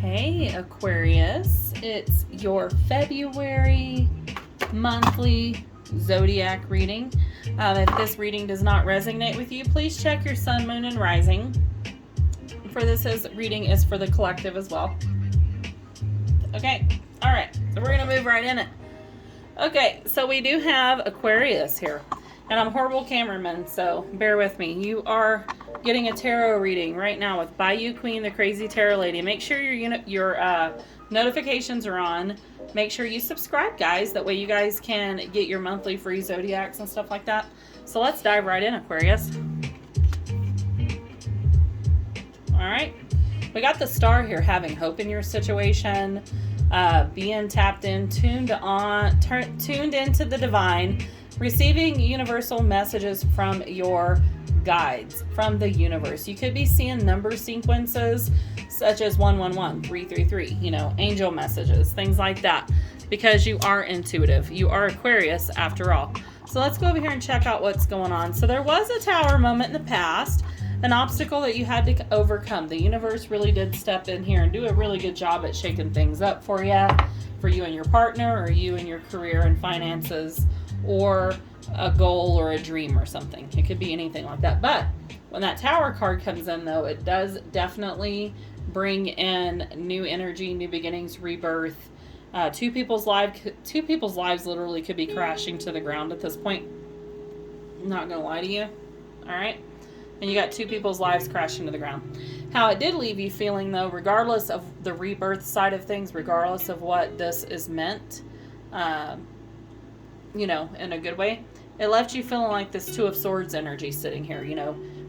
Hey Aquarius, it's your February monthly zodiac reading. If this reading does not resonate with you, please check your sun, moon, and rising. For this reading is for the collective as well. Okay, all right, so we're going to move right in it. Okay, so we do have Aquarius here. And I'm a horrible cameraman, so bear with me. You are getting a tarot reading right now with Bayou Queen, the Crazy Tarot Lady. Make sure your notifications are on. Make sure you subscribe, guys. That way you guys can get your monthly free zodiacs and stuff like that. So let's dive right in, Aquarius. All right. We got the star here, having hope in your situation, being tapped in, tuned into the divine, receiving universal messages from your guides, from the universe. You could be seeing number sequences such as 111, 333, angel messages, things like that, because you are intuitive. You are Aquarius after all. So let's go over here and check out what's going on. So there was a tower moment in the past, an obstacle that you had to overcome. The universe really did step in here and do a really good job at shaking things up for you and your partner, or you and your career and finances, or a goal or a dream or something. It could be anything like that. But when that tower card comes in, though, it does definitely bring in new energy, new beginnings, rebirth. Two people's lives literally could be crashing to the ground at this point. I'm not gonna lie to you. All right. And you got two people's lives crashing to the ground. How it did leave you feeling, though, regardless of the rebirth side of things, regardless of what this is meant, in a good way, it left you feeling like this Two of Swords energy sitting here,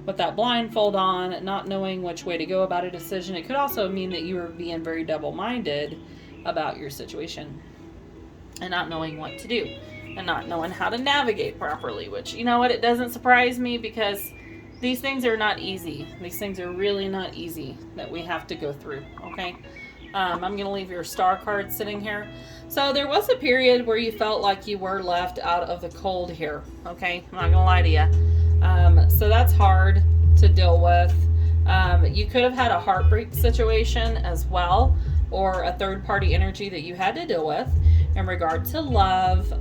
with that blindfold on, not knowing which way to go about a decision. It could also mean that you were being very double-minded about your situation and not knowing what to do and not knowing how to navigate properly, which, it doesn't surprise me, because these things are not easy. These things are really not easy that we have to go through, okay? I'm going to leave your star card sitting here. So there was a period where you felt like you were left out of the cold here, okay? I'm not going to lie to you. So that's hard to deal with. You could have had a heartbreak situation as well, or a third-party energy that you had to deal with in regard to love.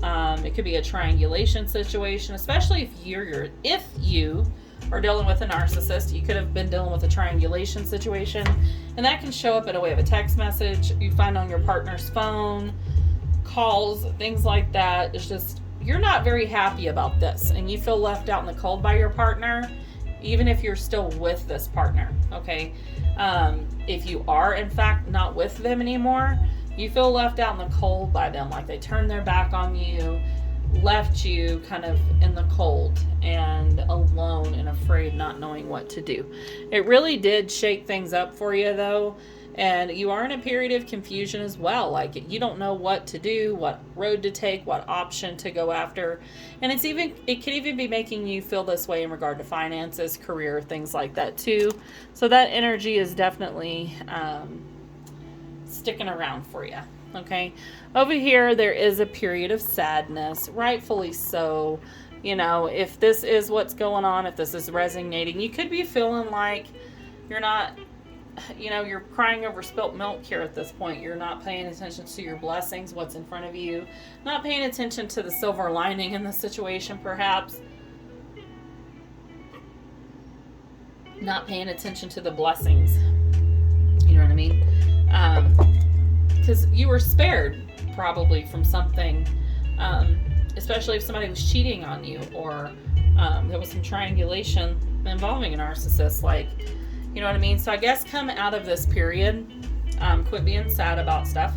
It could be a triangulation situation, especially if you are dealing with a narcissist. You could have been dealing with a triangulation situation, and that can show up in a way of a text message you find on your partner's phone, calls, things like that. It's just, you're not very happy about this, and you feel left out in the cold by your partner, even if you're still with this partner, okay? If you are, in fact, not with them anymore, you feel left out in the cold by them, like they turned their back on you, left you kind of in the cold and alone and afraid, not knowing what to do. It really did shake things up for you, though, and you are in a period of confusion as well. Like, you don't know what to do, what road to take, what option to go after, and it could even be making you feel this way in regard to finances, career, things like that too. So that energy is definitely sticking around for you. Okay, over here there is a period of sadness, rightfully so. If this is what's going on, if this is resonating, you could be feeling like you're not, you're crying over spilt milk here at this point. You're not paying attention to your blessings, what's in front of you, not paying attention to the silver lining in the situation, perhaps. Not paying attention to the blessings. You know what I mean? Because you were spared probably from something, especially if somebody was cheating on you, or there was some triangulation involving a narcissist, you know what I mean? So I guess come out of this period, quit being sad about stuff.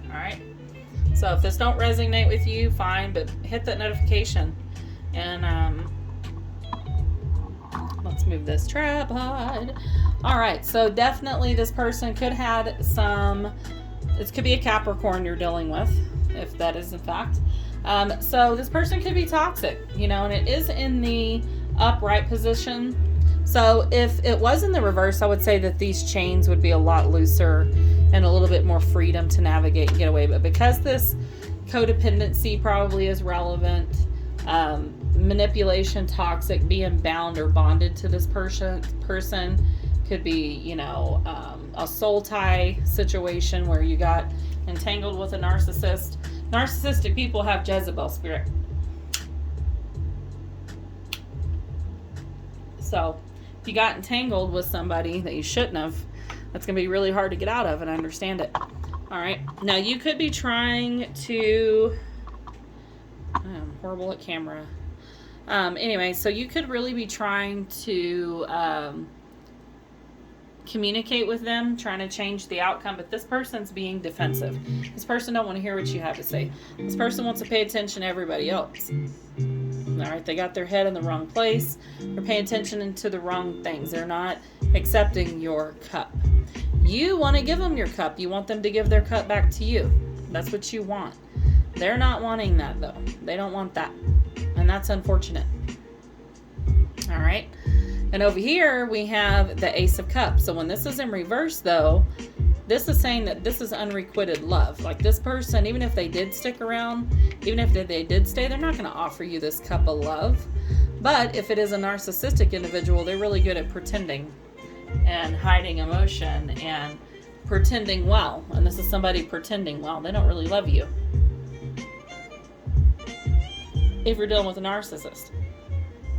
All right. So if this don't resonate with you, fine, but hit that notification, and let's move this tripod. All right, so definitely this person could have this could be a Capricorn you're dealing with, if that is in fact. So this person could be toxic, and it is in the upright position. So if it was in the reverse, I would say that these chains would be a lot looser and a little bit more freedom to navigate and get away. But because this codependency probably is relevant, manipulation, toxic, being bound or bonded to this person Could be, you know, a soul tie situation where you got entangled with a narcissist. Narcissistic people have Jezebel spirit. So if you got entangled with somebody that you shouldn't have, that's going to be really hard to get out of, and I understand it. All right. Now, you could be trying to... I'm horrible at camera. Anyway, so you could really be trying to communicate with them, trying to change the outcome, but this person's being defensive. This person don't want to hear what you have to say. This person wants to pay attention to everybody else. All right, they got their head in the wrong place. They're paying attention to the wrong things. They're not accepting your cup. You want to give them your cup. You want them to give their cup back to you. That's what you want. They're not wanting that, though. They don't want that. And that's unfortunate. All right. And over here, we have the Ace of Cups. So when this is in reverse, though, this is saying that this is unrequited love. Like, this person, even if they did stick around, even if they did stay, they're not going to offer you this cup of love. But if it is a narcissistic individual, they're really good at pretending and hiding emotion and pretending well. And this is somebody pretending well. They don't really love you. If you're dealing with a narcissist.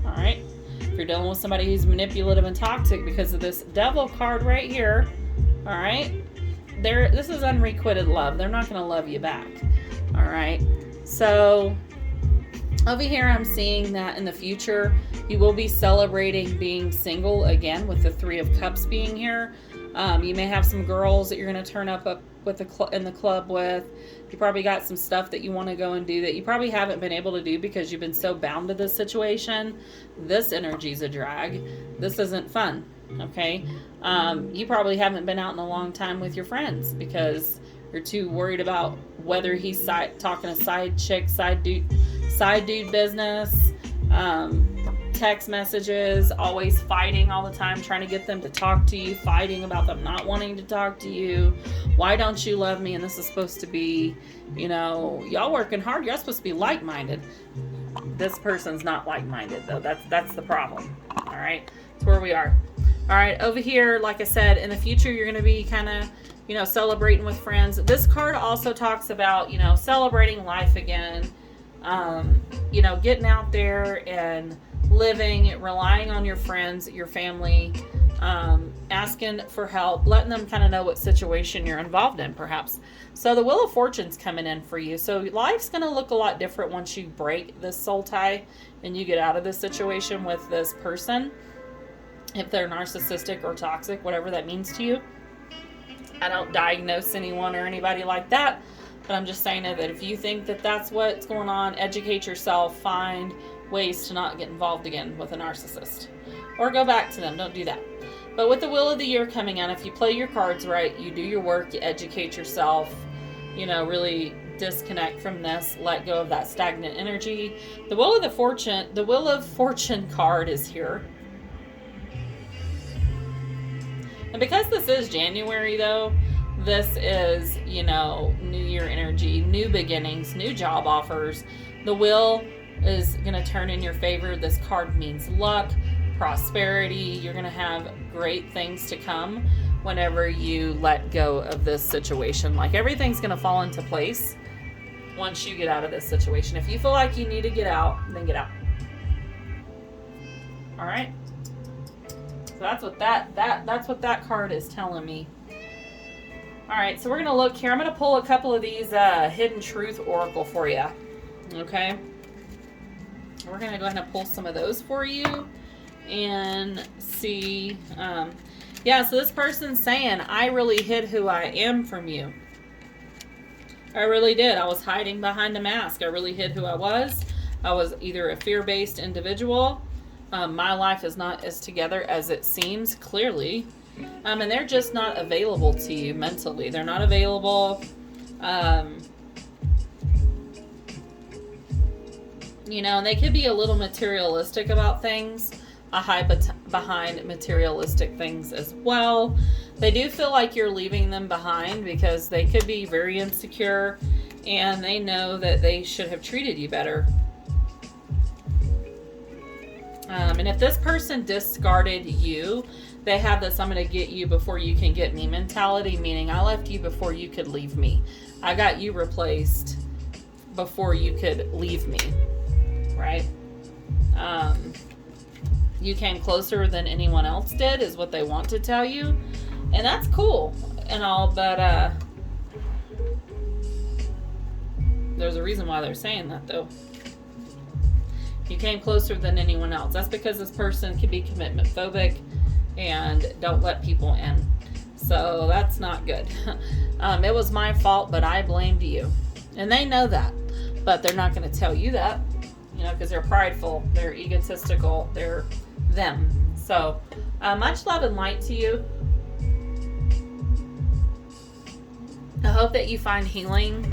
All right. If you're dealing with somebody who's manipulative and toxic, because of this Devil card right here, all right, this is unrequited love. They're not going to love you back. All right. So over here, I'm seeing that in the future, you will be celebrating being single again, with the Three of Cups being here. You may have some girls that you're going to turn up with in the club with. You probably got some stuff that you want to go and do that you probably haven't been able to do because you've been so bound to this situation. This energy's a drag. This isn't fun. Okay. You probably haven't been out in a long time with your friends because you're too worried about whether he's talking a side chick, side dude business, text messages, always fighting all the time, trying to get them to talk to you, fighting about them not wanting to talk to you. Why don't you love me? And this is supposed to be, you know, y'all working hard. You're supposed to be like-minded. This person's not like-minded, though. That's the problem. All right. That's where we are. All right. Over here, like I said, in the future, you're going to be kind of, you know, celebrating with friends. This card also talks about, you know, celebrating life again. You know, getting out there and living, relying on your friends, your family, asking for help, letting them kind of know what situation you're involved in, perhaps. So the Wheel of Fortune's coming in for you. So life's going to look a lot different once you break this soul tie and you get out of this situation with this person. If they're narcissistic or toxic, whatever that means to you. I don't diagnose anyone or anybody like that, but I'm just saying that if you think that that's what's going on, educate yourself, find ways to not get involved again with a narcissist. Or go back to them. Don't do that. But with the Wheel of the Year coming on, if you play your cards right, you do your work, you educate yourself, you know, really disconnect from this, let go of that stagnant energy. The Wheel of Fortune card is here. And because this is January, though, this is, you know, New Year energy, new beginnings, new job offers. The wheel is going to turn in your favor. This card means luck, prosperity. You're going to have great things to come whenever you let go of this situation. Like, everything's going to fall into place once you get out of this situation. If you feel like you need to get out, then get out. All right? So that's what that's what that card is telling me. All right, so we're going to look here. I'm going to pull a couple of these Hidden Truth Oracle for you. Okay? We're going to go ahead and pull some of those for you and see. Yeah, so this person's saying, I really hid who I am from you. I really did. I was hiding behind a mask. I really hid who I was. I was either a fear-based individual. My life is not as together as it seems, clearly. And they're just not available to you mentally. They're not available. You know, and they could be a little materialistic about things. A hide behind materialistic things as well. They do feel like you're leaving them behind because they could be very insecure and they know that they should have treated you better. And if this person discarded you, they have this I'm going to get you before you can get me mentality, meaning I left you before you could leave me. I got you replaced before you could leave me, right? You came closer than anyone else did is what they want to tell you. And that's cool and all, but there's a reason why they're saying that, though. You came closer than anyone else. That's because this person can be commitment phobic and don't let people in. So that's not good. It was my fault, but I blamed you. And they know that, but they're not going to tell you that, you know, because they're prideful, they're egotistical, they're them. So much love and light to you. I hope that you find healing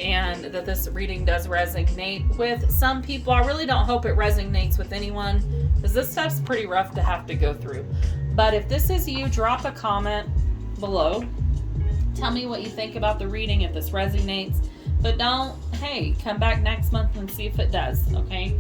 and that this reading does resonate with some people. I really don't hope it resonates with anyone because this stuff's pretty rough to have to go through. But if this is you, drop a comment below. Tell me what you think about the reading, if this resonates. But don't, hey, come back next month and see if it does, okay?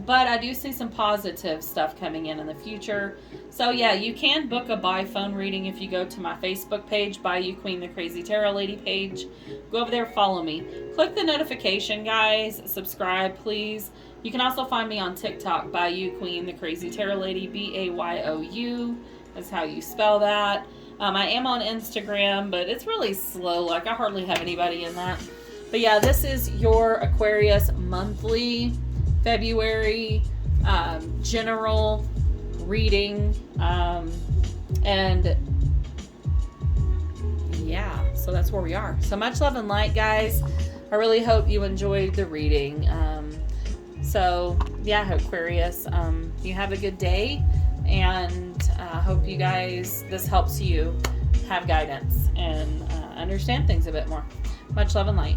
But I do see some positive stuff coming in the future. So yeah, you can book a by phone reading if you go to my Facebook page, By You Queen, the Crazy Tarot Lady page. Go over there, follow me. Click the notification, guys. Subscribe, please. You can also find me on TikTok, By You Queen, the Crazy Tarot Lady. BAYOU is how you spell that. I am on Instagram, but it's really slow. Like, I hardly have anybody in that. But yeah, this is your Aquarius monthly February general reading. And yeah, so that's where we are. So much love and light, guys. I really hope you enjoyed the reading. So yeah, Aquarius, you have a good day, and I hope you guys, this helps you have guidance and understand things a bit more. Much love and light.